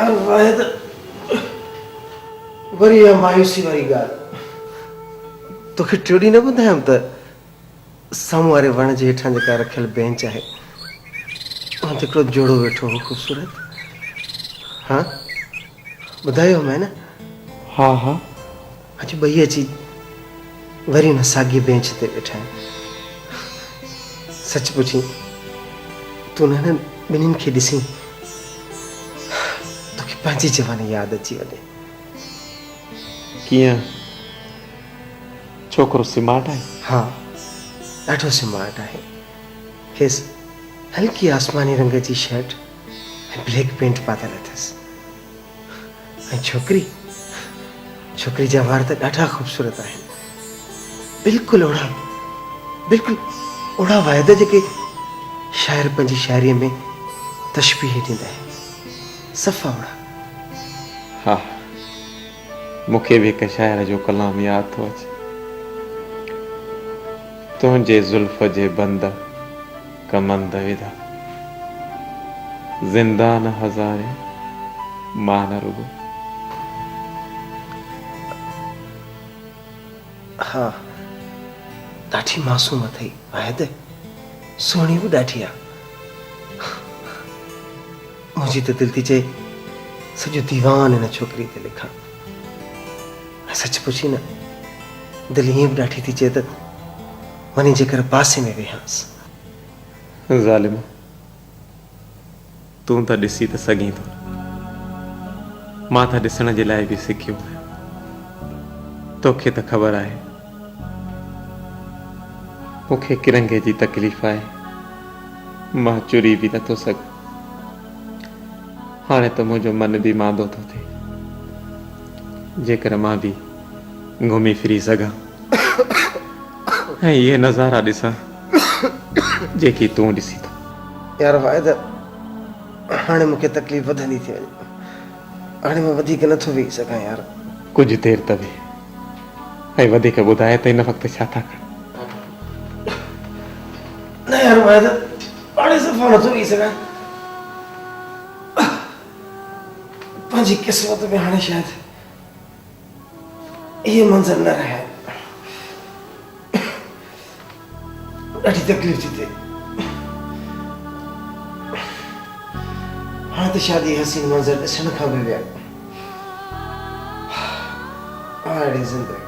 यार वाहिद वरी इहा मायूसी वारी ॻाल्हि तोखे टियों ॾींहुं न ॿुधायमि त साम्हूं वारे वण जे हेठां जेका रखियल बेंच आहे उन ते हिकिड़ो जोड़ो वेठो हो ख़ूबसूरत हाँ ॿुधायो मैं न हा हा अॼु ॿई अची वरी हुन साॻी बेंच ते वेठा आहिनि सच पुछी तूं उन्हनि ॿिन्हिनि खे ॾिसी तोखे पंहिंजी जवानी यादि अची वञे कीअं छोकिरो स्मार्ट आहे हा ॾाढो स्मार्ट आहे खेसि हल्की आसमानी रंग जी शर्ट ऐं ब्लैक पेंट पातल अथसि ऐं छोकिरी जा वार त ॾाढा ख़ूबसूरत आहिनि बिल्कुलु ओड़ा वाइद जेके शाइर पंहिंजी शाइरीअ में तशबीह ॾींदा आहिनि सफ़ा ओड़ा हा मूंखे बि हिकु शाइर जो कलाम यादि थो अचे तुंहिंजे ज़ुल्फ़ जे बंद कमंद विधा ज़िंदान हज़ारे मां न रुगो हा ॾाढी मासूम अथई वाहिद सुहिणी बि ॾाढी आहे मुंहिंजी त दिलि थी चए सॼो दीवान हिन छोकिरी ते लिखां ऐं सच पुछी न दिलि ईअं बि ॾाढी थी चए त वञी जेकर पासे में वेहांसि ज़ालिम तूं त ॾिसी त सघीं थो मां त ॾिसण जे लाइ बि सिखियो आहियां तोखे त ख़बर आहे मूंखे किरंगे जी तकलीफ़ आहे मां चुरी बि नथो सघां हाणे त मुंहिंजो मन बि मांदो थो थिए जेकर मां बि घुमी फिरी सघां ऐं इहे नज़ारा ॾिसां जेकी तूं ॾिसी थो यार वाहिद हाणे मूंखे तकलीफ़ वधंदी थी वञे हाणे मां वधीक नथो वेही सघां यार कुझु देरि त वेह ऐं वधीक ॿुधाए त हिन वक़्तु छा था कनि न यार वाहिद हाणे सफ़ा नथो वेही सघां पंहिंजी क़िस्मत में हाणे शायदि इहे मंज़र न रहिया ॾाढी तकलीफ़ थी थिए हाणे त शादी हसीन मंज़र ॾिसण खां बि विया हाणे ज़िंदगी